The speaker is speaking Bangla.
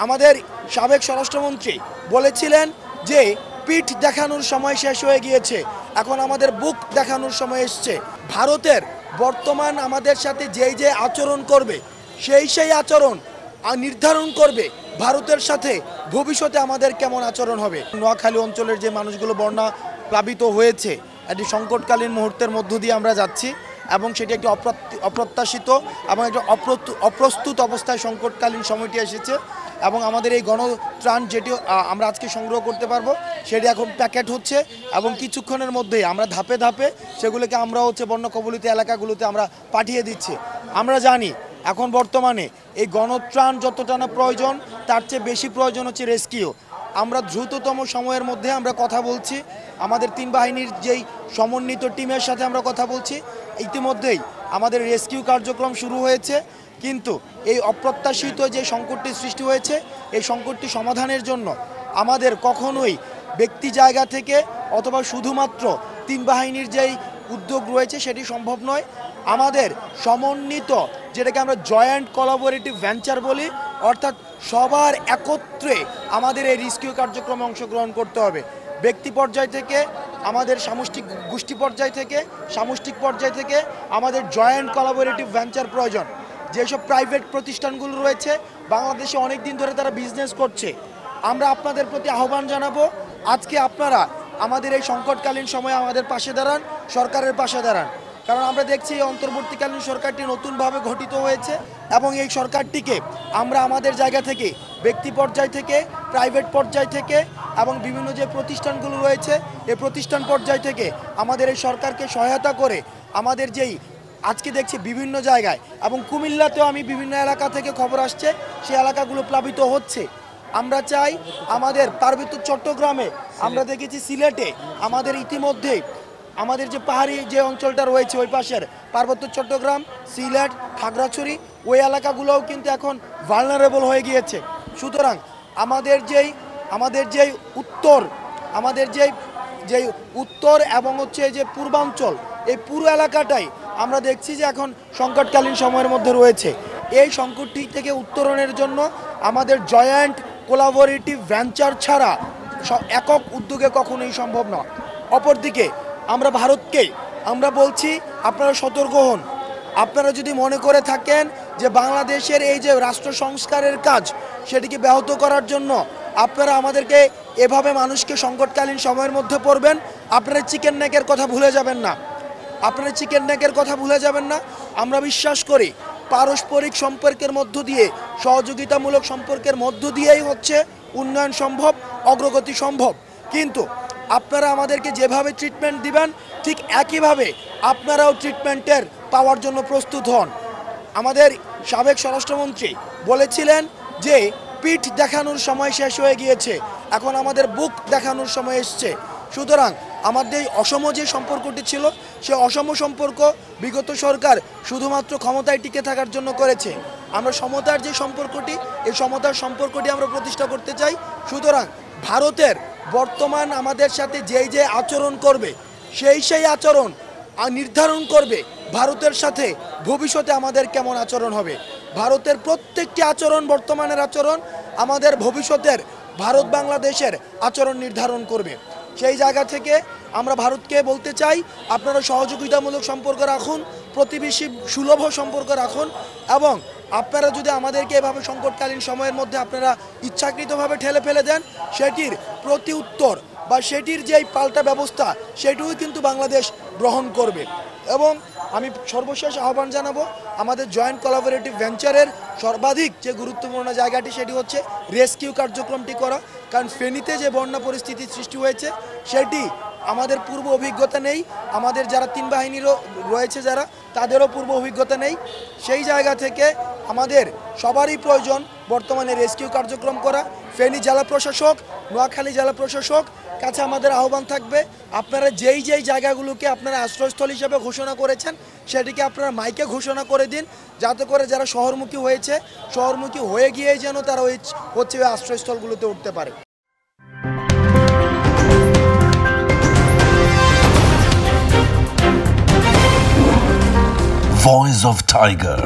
আমাদের সাবেক স্বরাষ্ট্রমন্ত্রী বলেছিলেন যে পিঠ দেখানোর সময় শেষ হয়ে গিয়েছে, এখন আমাদের বুক দেখানোর সময় এসছে। ভারতের বর্তমান আমাদের সাথে যে আচরণ করবে সেই আচরণ নির্ধারণ করবে ভারতের সাথে ভবিষ্যতে আমাদের কেমন আচরণ হবে। নোয়াখালী অঞ্চলের যে মানুষগুলো বন্যা প্লাবিত হয়েছে, একটি সংকটকালীন মুহূর্তের মধ্য দিয়ে আমরা যাচ্ছি এবং সেটি একটি অপ্রত্যাশিত এবং একটা অপ্রস্তুত অবস্থায় সংকটকালীন সময়টি এসেছে এবং আমাদের এই গণত্রাণ যেটি আমরা আজকে সংগ্রহ করতে পারবো সেটি এখন প্যাকেট হচ্ছে এবং কিছুক্ষণের মধ্যেই আমরা ধাপে ধাপে সেগুলোকে আমরা বন্যা কবলিত এলাকাগুলোতে আমরা পাঠিয়ে দিচ্ছি। আমরা জানি এখন বর্তমানে এই গণত্রাণ যতটা না প্রয়োজন তার চেয়ে বেশি প্রয়োজন হচ্ছে রেস্কিউ। আমরা দ্রুততম সময়ের মধ্যে আমরা কথা বলছি, আমাদের তিন বাহিনীর যেই সমন্বিত টিমের সাথে আমরা কথা বলছি। ইতিমধ্যেই আমাদের রেস্কিউ কার্যক্রম শুরু হয়েছে, কিন্তু এই অপ্রত্যাশিত যে সংকটটি সৃষ্টি হয়েছে এই সংকটটি সমাধানের জন্য আমাদের কখনোই ব্যক্তি জায়গা থেকে অথবা শুধুমাত্র তিন বাহিনীর যেই উদ্যোগ রয়েছে সেটি সম্ভব নয়। আমাদের সমন্বিত যেটাকে আমরা জয়েন্ট কোলাবোরেটিভ ভেঞ্চার বলি, অর্থাৎ সবার একত্রে আমাদের এই রেস্কিউ কার্যক্রমে অংশগ্রহণ করতে হবে। ব্যক্তি পর্যায় থেকে আমাদের সামষ্টিক গোষ্ঠী পর্যায় থেকে সামষ্টিক পর্যায় থেকে আমাদের জয়েন্ট কোলাবোরেটিভ ভেঞ্চার প্রয়োজন। যেসব প্রাইভেট প্রতিষ্ঠানগুলো রয়েছে বাংলাদেশে অনেক দিন ধরে তারা বিজনেস করছে, আমরা আপনাদের প্রতি আহ্বান জানাবো আজকে আপনারা আমাদের এই সংকটকালীন সময়ে আমাদের পাশে দাঁড়ান, সরকারের পাশে দাঁড়ান। কারণ আমরা দেখছি এই অন্তর্বর্তীকালীন সরকারটি নতুনভাবে গঠিত হয়েছে এবং এই সরকারটিকে আমরা আমাদের জায়গা থেকে ব্যক্তি পর্যায় থেকে প্রাইভেট পর্যায় থেকে এবং বিভিন্ন যে প্রতিষ্ঠানগুলো রয়েছে এই প্রতিষ্ঠান পর্যায় থেকে আমাদের এই সরকারকে সহায়তা করে আমাদের যেই আজকে দেখছি বিভিন্ন জায়গায় এবং কুমিল্লাতেও আমি বিভিন্ন এলাকা থেকে খবর আসছে সেই এলাকাগুলো প্লাবিত হচ্ছে। আমরা চাই আমাদের পার্বত্য চট্টগ্রামে, আমরা দেখেছি সিলেটে, আমাদের ইতিমধ্যেই আমাদের যে পাহাড়ি যে অঞ্চলটা রয়েছে ওই পাশের পার্বত্য চট্টগ্রাম, সিলেট, খাগড়াছড়ি ওই এলাকাগুলোও কিন্তু এখন ভালনারেবল হয়ে গিয়েছে। সুতরাং আমাদের যেই উত্তর এবং যে পূর্বাঞ্চল এই পুরো এলাকাটাই আমরা দেখছি যে এখন সংকটকালীন সময়ের মধ্যে রয়েছে। এই সংকটটি থেকে উত্তরণের জন্য আমাদের জয়েন্ট কোলাবোরেটিভ ভেঞ্চার ছাড়া একক উদ্যোগে কখনোই সম্ভব নয়। অপরদিকে আমরা ভারতকে আমরা বলছি আপনারা সতর্ক হন। আপনারা যদি মনে করে থাকেন যে বাংলাদেশের এই যে রাষ্ট্র সংস্কারের কাজ সেটিকে ব্যাহত করার জন্য আপনারা আমাদেরকে এভাবে মানুষকে সংকটকালীন সময়ের মধ্যে পড়বেন, আপনারা চিকেন নেকের কথা ভুলে যাবেন না। আমরা বিশ্বাস করি পারস্পরিক সম্পর্কের মধ্য দিয়ে, সহযোগিতামূলক সম্পর্কের মধ্য দিয়েই হচ্ছে উন্নয়ন সম্ভব, অগ্রগতি সম্ভব। কিন্তু আপনারা আমাদেরকে যেভাবে ট্রিটমেন্ট দিবেন ঠিক একইভাবে আপনারাও ট্রিটমেন্টের পাওয়ার জন্য প্রস্তুত হন। আমাদের সাবেক স্বরাষ্ট্রমন্ত্রী বলেছিলেন যে পিঠ দেখানোর সময় শেষ হয়ে গিয়েছে, এখন আমাদের বুক দেখানোর সময় এসছে। সুতরাং আমাদের এই অসম যে সম্পর্কটি ছিল সে অসম সম্পর্ক বিগত সরকার শুধুমাত্র ক্ষমতায় টিকে থাকার জন্য করেছে। আমরা সমতার যে সম্পর্কটি এই সমতার সম্পর্কটি আমরা প্রতিষ্ঠা করতে চাই। সুতরাং ভারতের বর্তমান আমাদের সাথে যে আচরণ করবে সেই আচরণ নির্ধারণ করবে ভারতের সাথে ভবিষ্যতে আমাদের কেমন আচরণ হবে। ভারতের প্রত্যেকটি আচরণ, বর্তমানের আচরণ আমাদের ভবিষ্যতের ভারত বাংলাদেশের আচরণ নির্ধারণ করবে। সেই জায়গা থেকে আমরা ভারতকে বলতে চাই আপনারা সহযোগিতামূলক সম্পর্ক রাখুন, প্রতিবেশী সুলভ সম্পর্ক রাখুন এবং আপনারা যদি আমাদেরকে এভাবে সংকটকালীন সময়ের মধ্যে আপনারা ইচ্ছাকৃতভাবে ঠেলে ফেলে দেন সেটির প্রতি উত্তর বা সেটির যেই পাল্টা ব্যবস্থা সেটিও কিন্তু বাংলাদেশ গ্রহণ করবে। এবং আমি সর্বশেষ আহ্বান জানাবো আমাদের জয়েন্ট কোলাবোরেটিভ ভেঞ্চারের সর্বাধিক যে গুরুত্বপূর্ণ জায়গাটি সেটি হচ্ছে রেস্কিউ কার্যক্রমটি করা। কারণ ফেনীতে যে বন্যা পরিস্থিতি সৃষ্টি হয়েছে সেটি আমাদের পূর্ব অভিজ্ঞতা নেই, আমাদের যারা তিন বাহিনীরও রয়েছে যারা তাদেরও পূর্ব অভিজ্ঞতা নেই। সেই জায়গা থেকে আমাদের সবারই প্রয়োজন বর্তমানে রেস্কিউ কার্যক্রম করা। ফেনী জেলা প্রশাসক, নোয়াখালী জেলা প্রশাসক কাছে আমাদের আহ্বান থাকবে আপনারা যেই জায়গাগুলোকে আপনারা আশ্রয়স্থল হিসেবে ঘোষণা করেছেন সেটিকে আপনারা মাইকে ঘোষণা করে দিন, যাতে করে যারা শহরমুখী হয়েছে শহরমুখী হয়ে গিয়েই যেন তারা ওই আশ্রয়স্থলগুলোতে উঠতে পারে। Voice of Tiger.